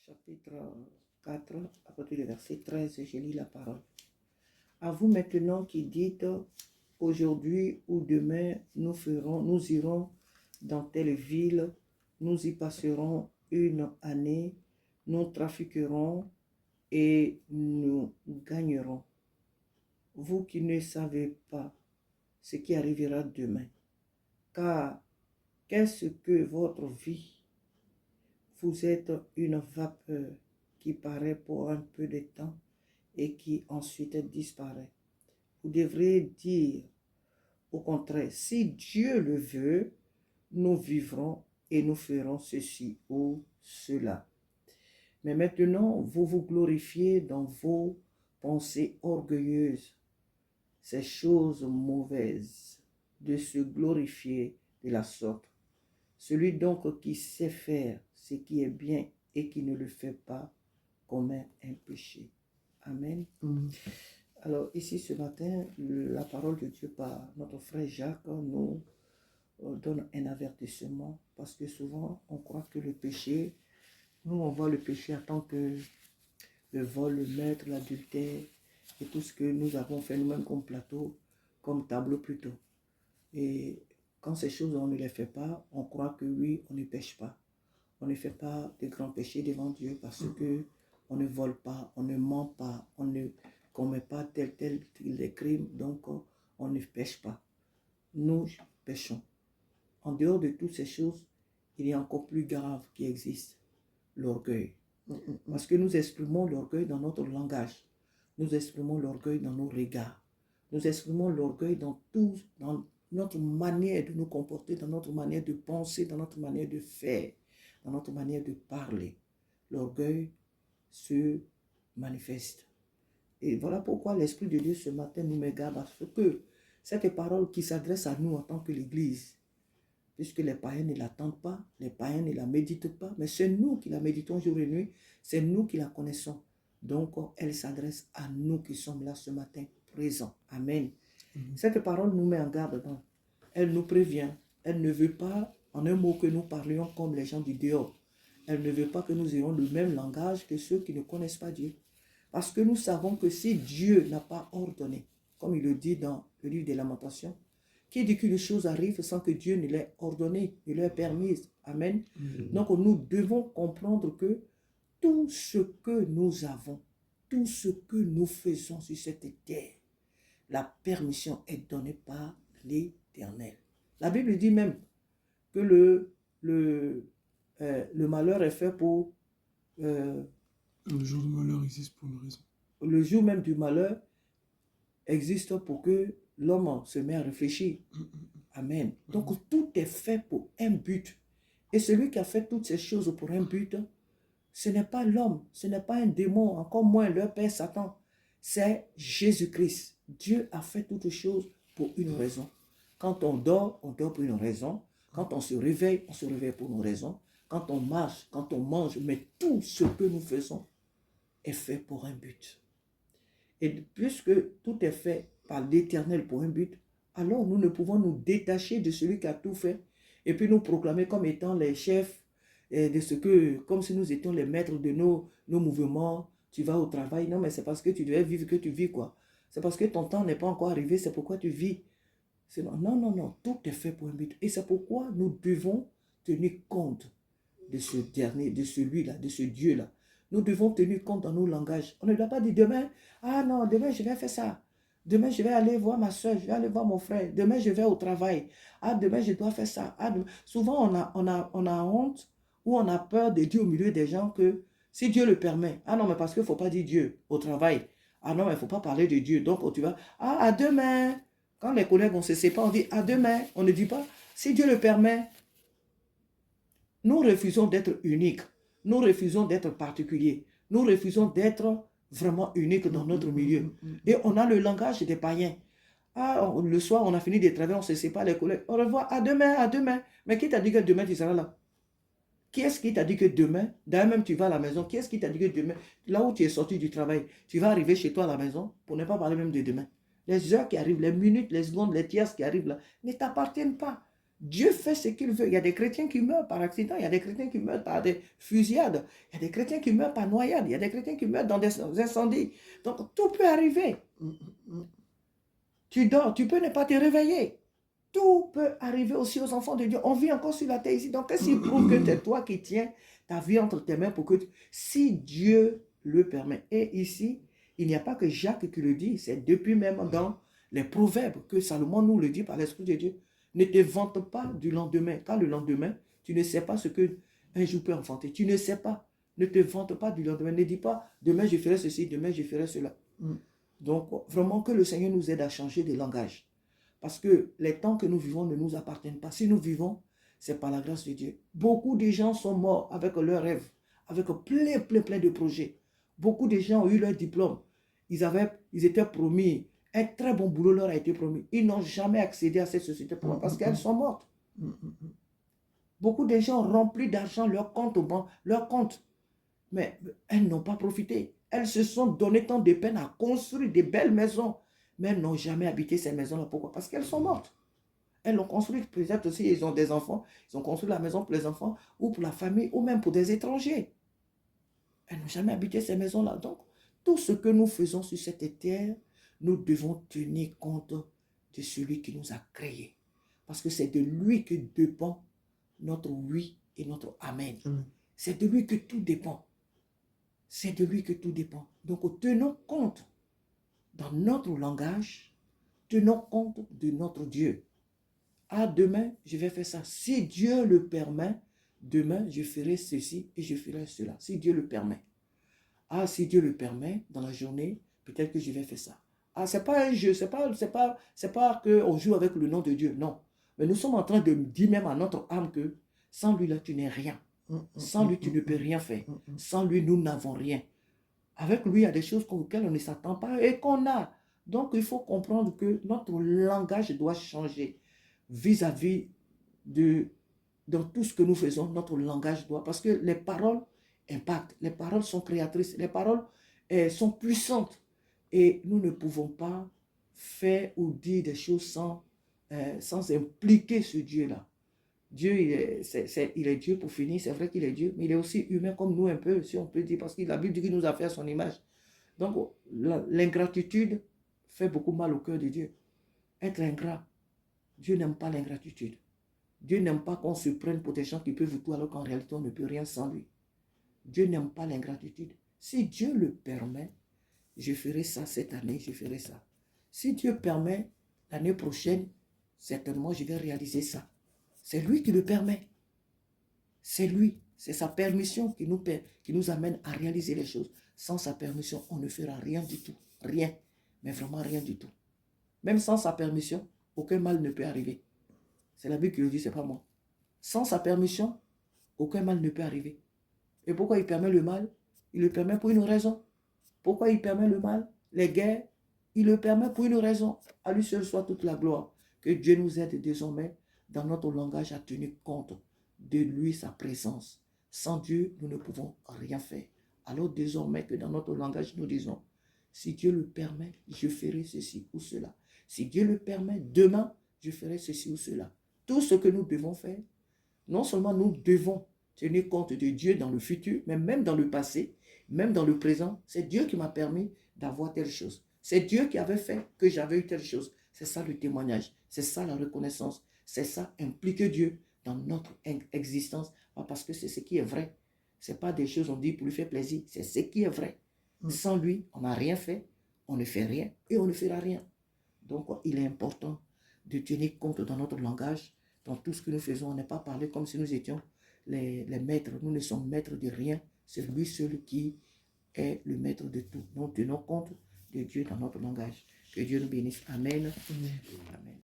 chapitre 4, à partir du verset 13, je lis la parole. À vous maintenant qui dites, aujourd'hui ou demain, nous irons dans telle ville, nous y passerons une année, nous trafiquerons et nous gagnerons. Vous qui ne savez pas ce qui arrivera demain, car qu'est-ce que votre vie? Vous êtes une vapeur qui paraît pour un peu de temps et qui ensuite disparaît. Vous devrez dire au contraire, si Dieu le veut, nous vivrons et nous ferons ceci ou cela. Mais maintenant, vous vous glorifiez dans vos pensées orgueilleuses. Ces choses mauvaises de se glorifier de la sorte. Celui donc qui sait faire ce qui est bien et qui ne le fait pas commet un péché. Amen. Alors ici ce matin, la parole de Dieu par notre frère Jacques nous donne un avertissement parce que souvent on croit que le péché, nous on voit le péché en tant que le vol, le meurtre, l'adultère et tout ce que nous avons fait nous-mêmes comme plateau, comme tableau plutôt. Et quand ces choses on ne les fait pas, on croit que oui, on ne pêche pas. On ne fait pas de grands péchés devant Dieu parce que on ne vole pas, on ne ment pas, on ne commet pas tel les crimes, donc on ne pêche pas. Nous péchons. En dehors de toutes ces choses, il y a encore plus grave qui existe, l'orgueil. Parce que nous exprimons l'orgueil dans notre langage, nous exprimons l'orgueil dans nos regards, nous exprimons l'orgueil dans tout, dans notre manière de nous comporter, dans notre manière de penser, dans notre manière de faire, dans notre manière de parler. L'orgueil se manifeste. Et voilà pourquoi l'Esprit de Dieu ce matin nous met garde à ce que cette parole qui s'adresse à nous en tant que l'Église, puisque les païens ne l'attendent pas, les païens ne la méditent pas, mais c'est nous qui la méditons jour et nuit, c'est nous qui la connaissons. Donc, elle s'adresse à nous qui sommes là ce matin, présents. Amen. Cette parole nous met en garde. Donc. Elle nous prévient. Elle ne veut pas, en un mot, que nous parlions comme les gens du dehors. Elle ne veut pas que nous ayons le même langage que ceux qui ne connaissent pas Dieu. Parce que nous savons que si Dieu n'a pas ordonné, comme il le dit dans le livre des Lamentations, qui dit qu'une chose arrive sans que Dieu ne l'ait ordonné, ne l'ait permise. Amen. Donc nous devons comprendre que tout ce que nous avons, tout ce que nous faisons sur cette terre, la permission est donnée par l'Éternel. La Bible dit même que le malheur est fait pour... le jour du malheur existe pour une raison. Le jour même du malheur existe pour que l'homme se met à réfléchir. Amen. Donc tout est fait pour un but. Et celui qui a fait toutes ces choses pour un but, ce n'est pas l'homme, ce n'est pas un démon, encore moins leur père Satan. C'est Jésus-Christ. Dieu a fait toutes choses pour une raison. Quand on dort pour une raison. Quand on se réveille pour une raison. Quand on marche, quand on mange, mais tout ce que nous faisons est fait pour un but. Et puisque tout est fait par l'Éternel pour un but, alors nous ne pouvons nous détacher de celui qui a tout fait et puis nous proclamer comme étant les chefs de ce que, comme si nous étions les maîtres de nos mouvements. Tu vas au travail, non mais c'est parce que tu devais vivre que tu vis quoi. C'est parce que ton temps n'est pas encore arrivé, c'est pourquoi tu vis. Non, tout est fait pour un but. Et c'est pourquoi nous devons tenir compte de ce dernier, de celui-là, de ce Dieu-là. Nous devons tenir compte dans nos langages. On ne doit pas dire demain, ah non, demain je vais faire ça. Demain je vais aller voir ma soeur, je vais aller voir mon frère. Demain je vais au travail. Ah, demain je dois faire ça. Ah, souvent on a honte ou on a peur de dire au milieu des gens que si Dieu le permet. Ah non, mais parce qu'il ne faut pas dire Dieu au travail. Ah non, mais il ne faut pas parler de Dieu. Donc tu vas, ah, à demain. Quand les collègues on se sépare, on dit à demain. On ne dit pas, si Dieu le permet. Nous refusons d'être uniques. Nous refusons d'être particuliers. Nous refusons d'être vraiment uniques dans notre milieu. Et on a le langage des païens. Ah, le soir, on a fini de travailler, on se sépare les collègues. Au revoir, à demain, à demain. Mais qui t'a dit que demain tu seras là? Qui est-ce qui t'a dit que demain, d'ailleurs même tu vas à la maison, qui est-ce qui t'a dit que demain, là où tu es sorti du travail, tu vas arriver chez toi à la maison, pour ne pas parler même de demain. Les heures qui arrivent, les minutes, les secondes, les tierces qui arrivent là, ne t'appartiennent pas. Dieu fait ce qu'il veut. Il y a des chrétiens qui meurent par accident, il y a des chrétiens qui meurent par des fusillades, il y a des chrétiens qui meurent par noyade, il y a des chrétiens qui meurent dans des incendies. Donc, tout peut arriver. Tu dors, tu peux ne pas te réveiller. Tout peut arriver aussi aux enfants de Dieu. On vit encore sur la terre ici. Donc, qu'est-ce qui prouve que c'est toi qui tiens ta vie entre tes mains pour que si Dieu le permet. Et ici, il n'y a pas que Jacques qui le dit. C'est depuis même dans les proverbes que Salomon nous le dit par l'Esprit de Dieu. Ne te vante pas du lendemain. Car le lendemain, tu ne sais pas ce que un jour peut enfanter. Tu ne sais pas. Ne te vante pas du lendemain. Ne dis pas, demain je ferai ceci, demain je ferai cela. Donc, vraiment que le Seigneur nous aide à changer de langage. Parce que les temps que nous vivons ne nous appartiennent pas. Si nous vivons, c'est par la grâce de Dieu. Beaucoup de gens sont morts avec leurs rêves, avec plein de projets. Beaucoup de gens ont eu leur diplôme. Ils étaient promis. Un très bon boulot leur a été promis. Ils n'ont jamais accédé à cette société parce qu'elles sont mortes. Beaucoup de gens ont rempli d'argent leur compte au banc, leur compte. Mais elles n'ont pas profité. Elles se sont donné tant de peine à construire des belles maisons. Mais elles n'ont jamais habité ces maisons-là. Pourquoi? Parce qu'elles sont mortes. Elles l'ont construite, peut-être aussi, ils ont des enfants. Ils ont construit la maison pour les enfants, ou pour la famille, ou même pour des étrangers. Elles n'ont jamais habité ces maisons-là. Donc, tout ce que nous faisons sur cette terre, nous devons tenir compte de celui qui nous a créés. Parce que c'est de lui que dépend notre oui et notre amen. C'est de lui que tout dépend. C'est de lui que tout dépend. Donc, tenons compte dans notre langage, tenons compte de notre Dieu. Ah, demain, je vais faire ça. Si Dieu le permet, demain, je ferai ceci et je ferai cela. Si Dieu le permet. Ah, si Dieu le permet, dans la journée, peut-être que je vais faire ça. Ah, c'est pas un jeu, c'est pas qu'on joue avec le nom de Dieu, non. Mais nous sommes en train de dire même à notre âme que sans lui, là, tu n'es rien. Sans lui, tu ne peux rien faire. Sans lui, nous n'avons rien. Avec lui, il y a des choses auxquelles on ne s'attend pas et qu'on a. Donc, il faut comprendre que notre langage doit changer vis-à-vis de, dans tout ce que nous faisons, notre langage doit, parce que les paroles impactent, les paroles sont créatrices, les paroles sont puissantes et nous ne pouvons pas faire ou dire des choses sans impliquer ce Dieu-là. Dieu, il est Dieu pour finir, c'est vrai qu'il est Dieu, mais il est aussi humain comme nous un peu, si on peut dire, parce que la Bible dit qu'il nous a fait à son image. Donc, l'ingratitude fait beaucoup mal au cœur de Dieu. Être ingrat, Dieu n'aime pas l'ingratitude. Dieu n'aime pas qu'on se prenne pour des gens qui peuvent tout alors qu'en réalité on ne peut rien sans lui. Dieu n'aime pas l'ingratitude. Si Dieu le permet, je ferai ça cette année, je ferai ça. Si Dieu permet, l'année prochaine, certainement je vais réaliser ça. C'est lui qui le permet. C'est lui, c'est sa permission qui nous amène à réaliser les choses. Sans sa permission, on ne fera rien du tout. Rien, mais vraiment rien du tout. Même sans sa permission, aucun mal ne peut arriver. C'est la Bible qui le dit, c'est pas moi. Sans sa permission, aucun mal ne peut arriver. Et pourquoi il permet le mal? Il le permet pour une raison. Pourquoi il permet le mal? Les guerres, il le permet pour une raison. À lui seul soit toute la gloire. Que Dieu nous aide désormais dans notre langage à tenir compte de lui, sa présence. Sans Dieu, nous ne pouvons rien faire. Alors désormais que dans notre langage, nous disons, si Dieu le permet, je ferai ceci ou cela. Si Dieu le permet, demain, je ferai ceci ou cela. Tout ce que nous devons faire, non seulement nous devons tenir compte de Dieu dans le futur, mais même dans le passé, même dans le présent, c'est Dieu qui m'a permis d'avoir telle chose. C'est Dieu qui avait fait que j'avais eu telle chose. C'est ça le témoignage, c'est ça la reconnaissance, c'est ça impliquer Dieu dans notre existence, parce que c'est ce qui est vrai. Ce n'est pas des choses on dit pour lui faire plaisir, c'est ce qui est vrai. Sans lui, on n'a rien fait, on ne fait rien et on ne fera rien. Donc, il est important de tenir compte dans notre langage, dans tout ce que nous faisons. On n'est pas parlé comme si nous étions les maîtres. Nous ne sommes maîtres de rien. C'est lui seul qui est le maître de tout. Nous tenons compte de Dieu dans notre langage. Que Dieu nous bénisse. Amen. Amen.